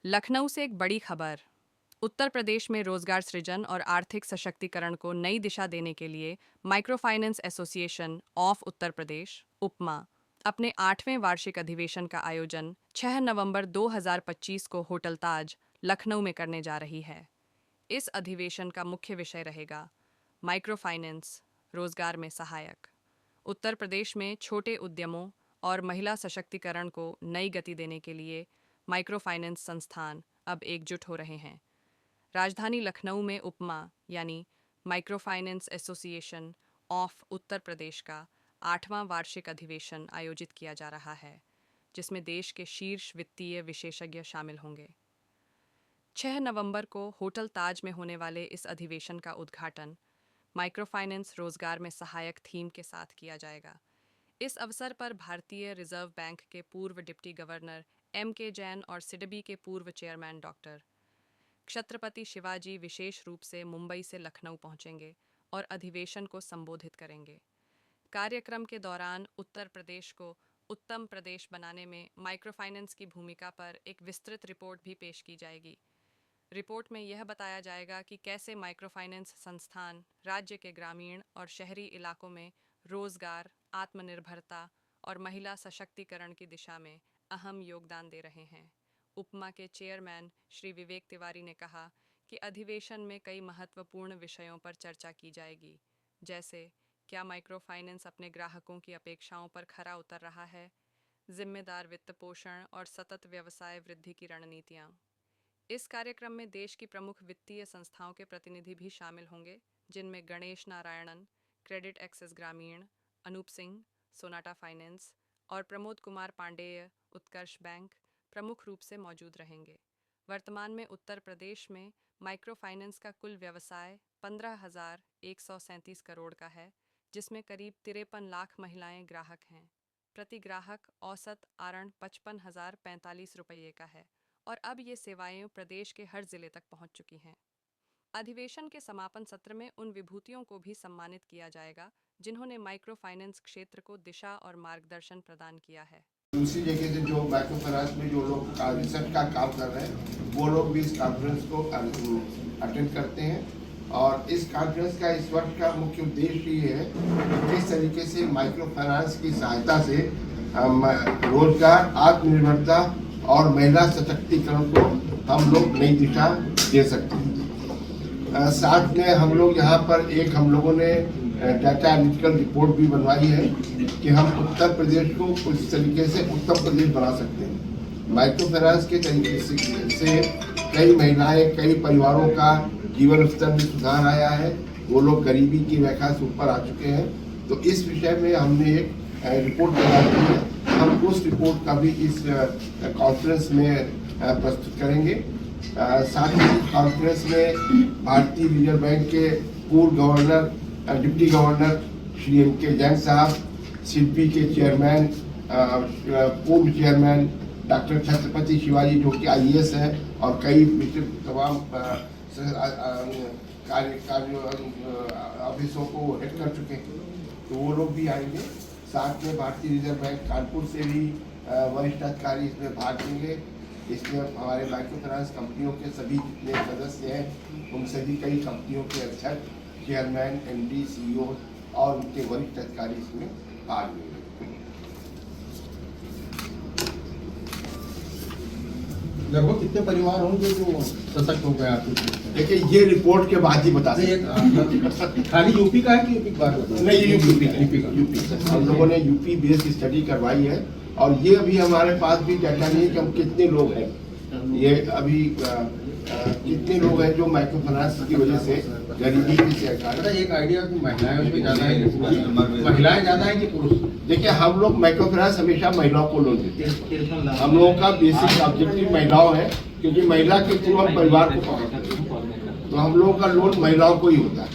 लखनऊ से एक बड़ी खबर। उत्तर प्रदेश में रोजगार सृजन और आर्थिक सशक्तिकरण को नई दिशा देने के लिए micro finance association of Uttar Pradesh उपमा अपने 8वें वार्षिक अधिवेशन का आयोजन 6 नवंबर 2025 को होटल ताज लखनऊ में करने जा रही है। इस अधिवेशन का मुख्य विषय रहेगा माइक्रो फाइनेंस रोजगार में सहायक। उत्तर प्रदेश में छोटे उद्यमों और महिला सशक्तिकरण को नई गति देने के लिए माइक्रो फाइनेंस संस्थान अब एकजुट हो रहे हैं। राजधानी लखनऊ में उपमा यानी micro finance association of Uttar Pradesh का 8वां वार्षिक अधिवेशन आयोजित किया जा रहा है, जिसमें देश के शीर्ष वित्तीय विशेषज्ञ शामिल होंगे। 6 नवंबर को होटल ताज में होने वाले इस अधिवेशन का उद्घाटन माइक्रो फाइनेंस रोजगार में सहायक थीम के साथ किया जाएगा। इस अवसर पर भारतीय रिजर्व बैंक के पूर्व डिप्टी गवर्नर M.K. जैन और सिडबी के पूर्व चेयरमैन डॉक्टर छत्रपति शिवाजी विशेष रूप से मुंबई से लखनऊ पहुंचेंगे और अधिवेशन को संबोधित करेंगे। कार्यक्रम के दौरान उत्तर प्रदेश को उत्तम प्रदेश बनाने में माइक्रो फाइनेंस की भूमिका पर एक विस्तृत रिपोर्ट भी पेश की जाएगी। रिपोर्ट में यह बताया जाएगा कि कैसे माइक्रो फाइनेंस संस्थान राज्य के ग्रामीण और शहरी इलाकों में रोजगार, आत्मनिर्भरता और महिला सशक्तिकरण की दिशा में अहम योगदान दे रहे हैं। उपमा के चेयरमैन श्री विवेक तिवारी ने कहा कि अधिवेशन में कई महत्वपूर्ण विषयों पर चर्चा की जाएगी, जैसे क्या माइक्रो फाइनेंस अपने ग्राहकों की अपेक्षाओं पर खरा उतर रहा है, जिम्मेदार वित्त पोषण और सतत व्यवसाय वृद्धि की रणनीतियाँ। इस कार्यक्रम में देश की प्रमुख वित्तीय संस्थाओं के प्रतिनिधि भी शामिल होंगे, जिनमें गणेश नारायणन, क्रेडिट एक्सेस ग्रामीण, अनूप सिंह, सोनाटा फाइनेंस और प्रमोद कुमार पांडेय, उत्कर्ष बैंक प्रमुख रूप से मौजूद रहेंगे। वर्तमान में उत्तर प्रदेश में माइक्रो फाइनेंस का कुल व्यवसाय 15,137 करोड़ का है, जिसमें करीब 53 लाख महिलाएं ग्राहक हैं। प्रति ग्राहक औसत आरण 55,045 रुपये का है और अब ये सेवाएं प्रदेश के हर जिले तक पहुंच चुकी हैं। अधिवेशन के समापन सत्र में उन विभूतियों को भी सम्मानित किया जाएगा जिन्होंने माइक्रो फाइनेंस क्षेत्र को दिशा और मार्गदर्शन प्रदान किया है। दूसरी जगह से जो माइक्रो फाइनेंस में जो लोग रिसर्च का काम कर रहे हैं वो लोग भी इस कॉन्फ्रेंस को अटेंड करते हैं और इस कॉन्फ्रेंस का इस वर्ष का मुख्य उद्देश्य ये है कि किस तरीके से माइक्रो फाइनेंस की सहायता से रोजगार, आत्मनिर्भरता और महिला सशक्तिकरण को हम लोग नई दिशा दे सकते हैं। साथ में हम लोग यहाँ पर हम लोगों ने डाटा एनालिटिकल रिपोर्ट भी बनवाई है कि हम उत्तर प्रदेश को उस तरीके से उत्तम प्रदेश बना सकते हैं। माइक्रो फाइनेंस के तरीके से कई महिलाएं, कई परिवारों का जीवन स्तर में सुधार आया है, वो लोग गरीबी की रेखा से ऊपर आ चुके हैं। तो इस विषय में हमने एक रिपोर्ट तैयार की है, हम उस रिपोर्ट का भी इस कॉन्फ्रेंस में प्रस्तुत करेंगे। साथ ही कॉन्फ्रेंस में भारतीय रिजर्व बैंक के पूर्व governor, deputy governor Shri M.K. Jain साहब, सिडबी के चेयरमैन, पूर्व चेयरमैन डॉक्टर छत्रपति शिवाजी जो कि IAS है और कई तमाम कार्य ऑफिसों को हेड कर चुके हैं, तो वो लोग भी आएंगे। साथ में भारतीय रिजर्व बैंक कानपुर से भी वरिष्ठ अधिकारी इसमें भाग लेंगे। इसमें हमारे माइक्रो फाइनेंस कंपनियों के सभी जितने सदस्य हैं उन सभी कई कंपनियों के अध्यक्ष, चेयरमैन, MD, CEO और उनके वरिष्ठ अधिकारी इसमें भाग लेंगे। लगभग कितने परिवार होंगे जो सशक्त हो गए आपके? देखिए ये रिपोर्ट के बाद ही बता सकते। खाली यूपी का है कि यूपी का? नहीं, यूपी का। हम लोगों ने यूपी बेस्ड स्टडी करवाई है और ये अभी हमारे पास भी डाटा नहीं है कि हम कितने लोग हैं, ये अभी कितने लोग हैं जो माइक्रो फाइनेंस की वजह से गरीबी की शिकार। एक आइडिया कि महिलाएं उसमें ज़्यादा है, महिलाएं ज़्यादा है कि पुरुष? देखिए हम लोग माइक्रो फाइनेंस हमेशा महिलाओं को लोन देते हैं। हम लोगों का बेसिक ऑब्जेक्टिव महिलाओं है क्योंकि महिला के थ्रू हम परिवार को पकड़ते हैं, तो हम लोगों का लोन महिलाओं को ही होता है।